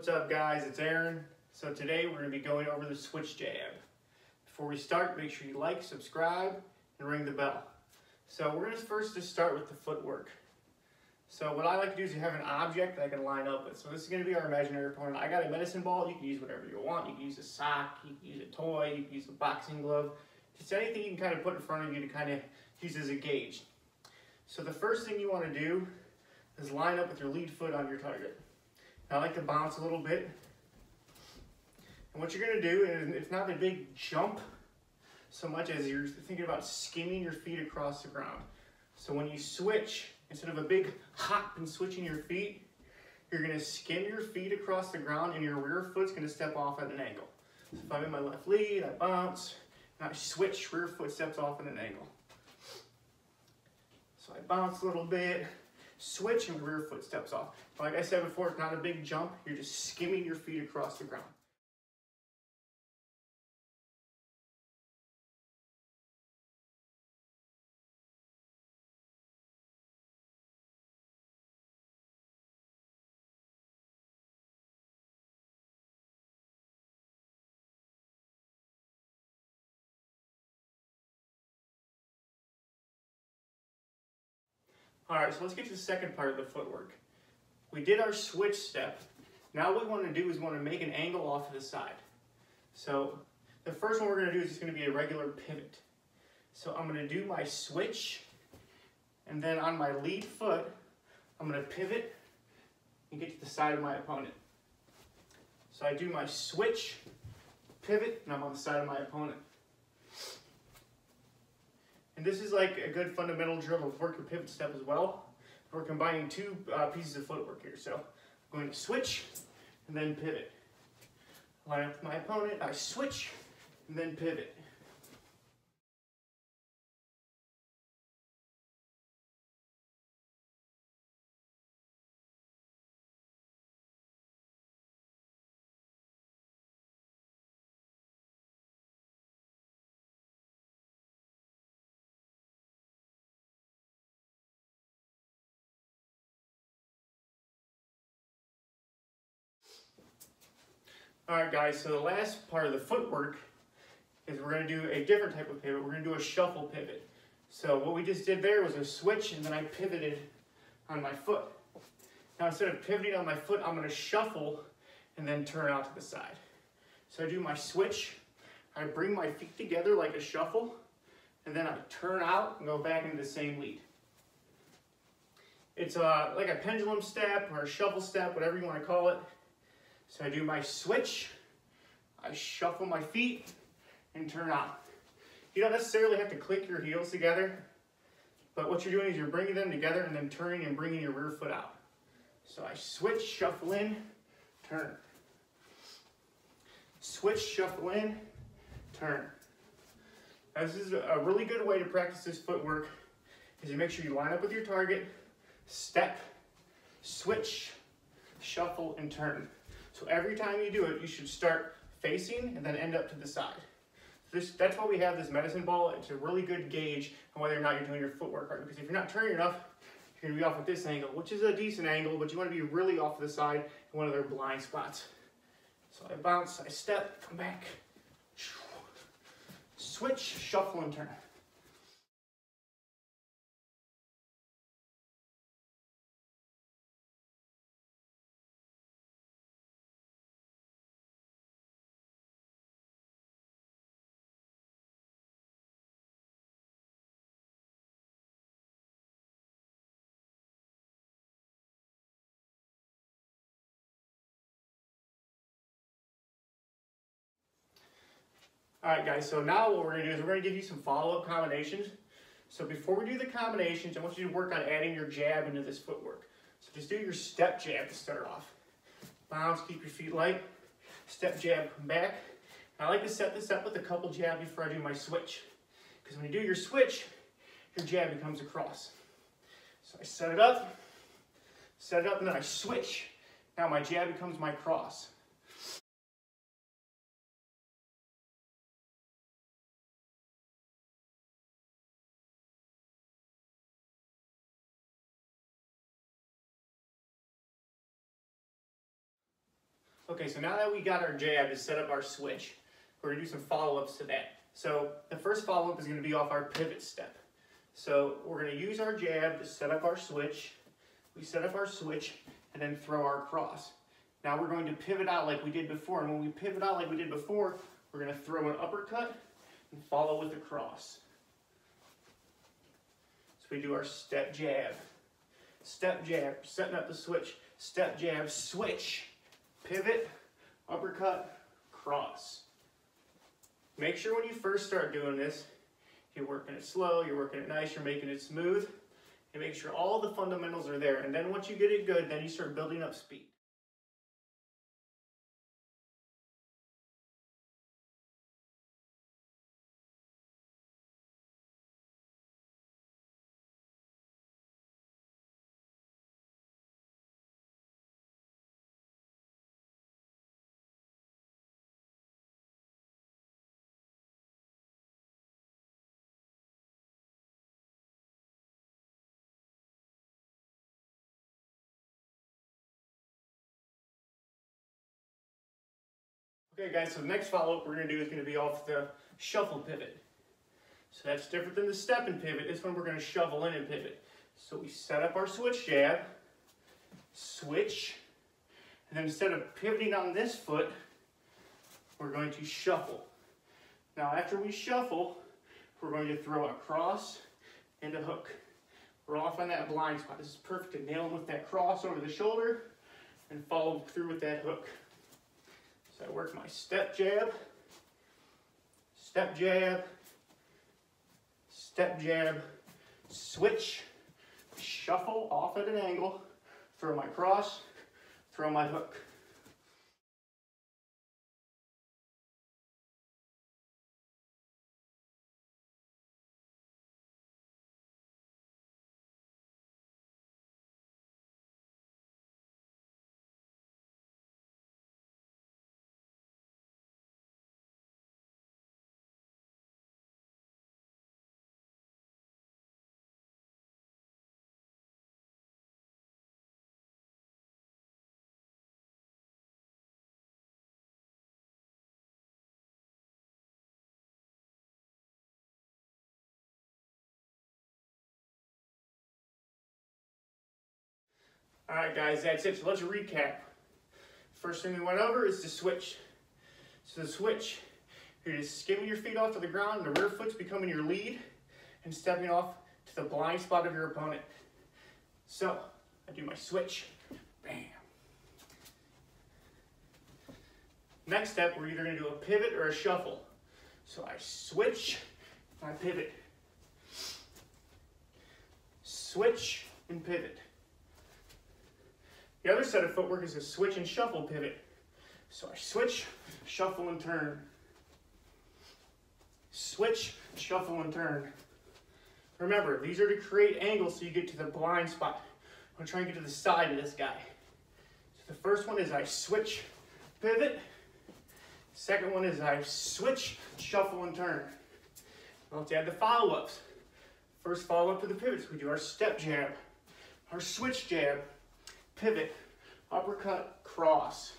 What's up guys, it's Aaron. So today we're going to be going over the switch jab. Before we start, make sure you like, subscribe, and ring the bell. So we're going to first start with the footwork. So what I like to do is have an object that I can line up with. So this is going to be our imaginary opponent. I got a medicine ball. You can use whatever you want. You can use a sock, you can use a toy, you can use a boxing glove. Just anything you can kind of put in front of you to kind of use as a gauge. So the first thing you want to do is line up with your lead foot on your target. I like to bounce a little bit. And what you're going to do is, it's not a big jump so much as you're thinking about skimming your feet across the ground. So when you switch, instead of a big hop and switching your feet, you're going to skim your feet across the ground and your rear foot's going to step off at an angle. So if I'm in my left lead, I bounce, and I switch, rear foot steps off at an angle. So I bounce a little bit, switch, and rear foot steps off. Like I said before, it's not a big jump, you're just skimming your feet across the ground. Alright, so let's get to the second part of the footwork. We did our switch step. Now what we want to do is we want to make an angle off to the side. So the first one we're going to do is just going to be a regular pivot. So I'm going to do my switch, and then on my lead foot, I'm going to pivot and get to the side of my opponent. So I do my switch, pivot, and I'm on the side of my opponent. And this is like a good fundamental drill of work your pivot step as well. We're combining two pieces of footwork here. So I'm going to switch and then pivot. Line up with my opponent, I switch and then pivot. Alright guys, so the last part of the footwork is we're going to do a different type of pivot. We're going to do a shuffle pivot. So what we just did there was a switch, and then I pivoted on my foot. Now instead of pivoting on my foot, I'm going to shuffle and then turn out to the side. So I do my switch, I bring my feet together like a shuffle, and then I turn out and go back into the same lead. It's like a pendulum step or a shuffle step, whatever you want to call it. So I do my switch, I shuffle my feet, and turn out. You don't necessarily have to click your heels together, but what you're doing is you're bringing them together and then turning and bringing your rear foot out. So I switch, shuffle in, turn. Switch, shuffle in, turn. Now this is a really good way to practice this footwork, is you make sure you line up with your target, step, switch, shuffle, and turn. So every time you do it, you should start facing and then end up to the side. That's why we have this medicine ball. It's a really good gauge on whether or not you're doing your footwork right. Because if you're not turning enough, you're going to be off at this angle, which is a decent angle, but you want to be really off to the side in one of their blind spots. So I bounce, I step, come back, switch, shuffle, and turn. Alright guys, so now what we're going to do is we're going to give you some follow-up combinations. So before we do the combinations, I want you to work on adding your jab into this footwork. So just do your step jab to start off. Bounce, keep your feet light. Step jab, come back. And I like to set this up with a couple jabs before I do my switch. Because when you do your switch, your jab becomes a cross. So I set it up, and then I switch. Now my jab becomes my cross. Okay, so now that we got our jab to set up our switch, we're gonna do some follow-ups to that. So the first follow-up is gonna be off our pivot step. So we're gonna use our jab to set up our switch. We set up our switch and then throw our cross. Now we're going to pivot out like we did before. And when we pivot out like we did before, we're gonna throw an uppercut and follow with a cross. So we do our step jab, setting up the switch, step jab, switch, pivot, uppercut, cross. Make sure when you first start doing this, you're working it slow, you're working it nice, you're making it smooth, and make sure all the fundamentals are there. And then once you get it good, then you start building up speed. Okay guys, so the next follow-up we're going to do is going to be off the shuffle pivot. So that's different than the step and pivot. This one we're going to shovel in and pivot. So we set up our switch jab, switch, and then instead of pivoting on this foot, we're going to shuffle. Now after we shuffle, we're going to throw a cross and a hook. We're off on that blind spot. This is perfect to nail them with that cross over the shoulder and follow through with that hook. So I work my step jab, switch, shuffle off at an angle, throw my cross, throw my hook. All right, guys, that's it. So let's recap. First thing we went over is the switch. So the switch, you're just skimming your feet off to the ground, the rear foot's becoming your lead, and stepping off to the blind spot of your opponent. So I do my switch, bam. Next step, we're either gonna do a pivot or a shuffle. So I switch, I pivot. Switch and pivot. The other set of footwork is a switch and shuffle pivot. So I switch, shuffle and turn. Switch, shuffle and turn. Remember, these are to create angles so you get to the blind spot. I'm gonna try and get to the side of this guy. So the first one is I switch, pivot. Second one is I switch, shuffle and turn. Now let's add the follow-ups. First follow-up to the pivots, we do our step jab, our switch jab, pivot, uppercut, cross.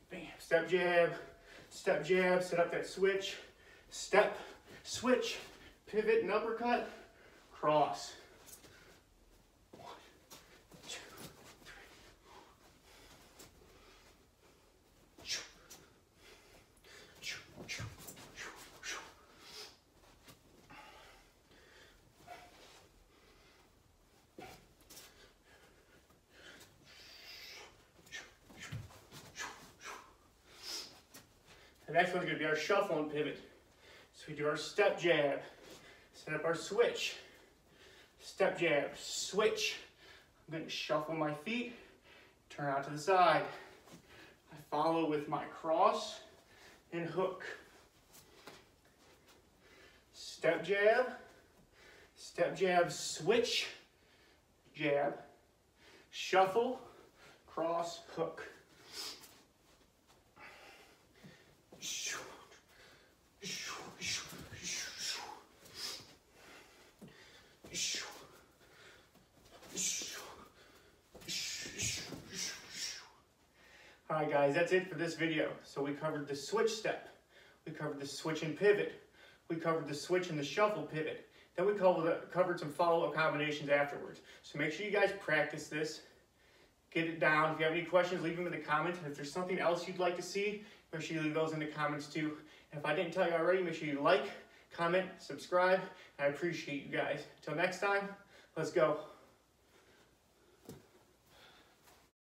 Bam, step jab, set up that switch, step, switch, pivot and uppercut, cross. 1, 2, 3. The next one's going to be our shuffle and pivot. So we do our step jab, set up our switch, step jab, switch. I'm going to shuffle my feet, turn out to the side. I follow with my cross and hook. Step jab, switch, jab, shuffle, cross, hook. Alright guys, that's it for this video. So we covered the switch step, we covered the switch and pivot, we covered the switch and the shuffle pivot, then we covered some follow-up combinations afterwards. So make sure you guys practice this, get it down. If you have any questions, leave them in the comments, and if there's something else you'd like to see, make sure you leave those in the comments too. And if I didn't tell you already, make sure you like, comment, subscribe, and I appreciate you guys. Until next time, let's go.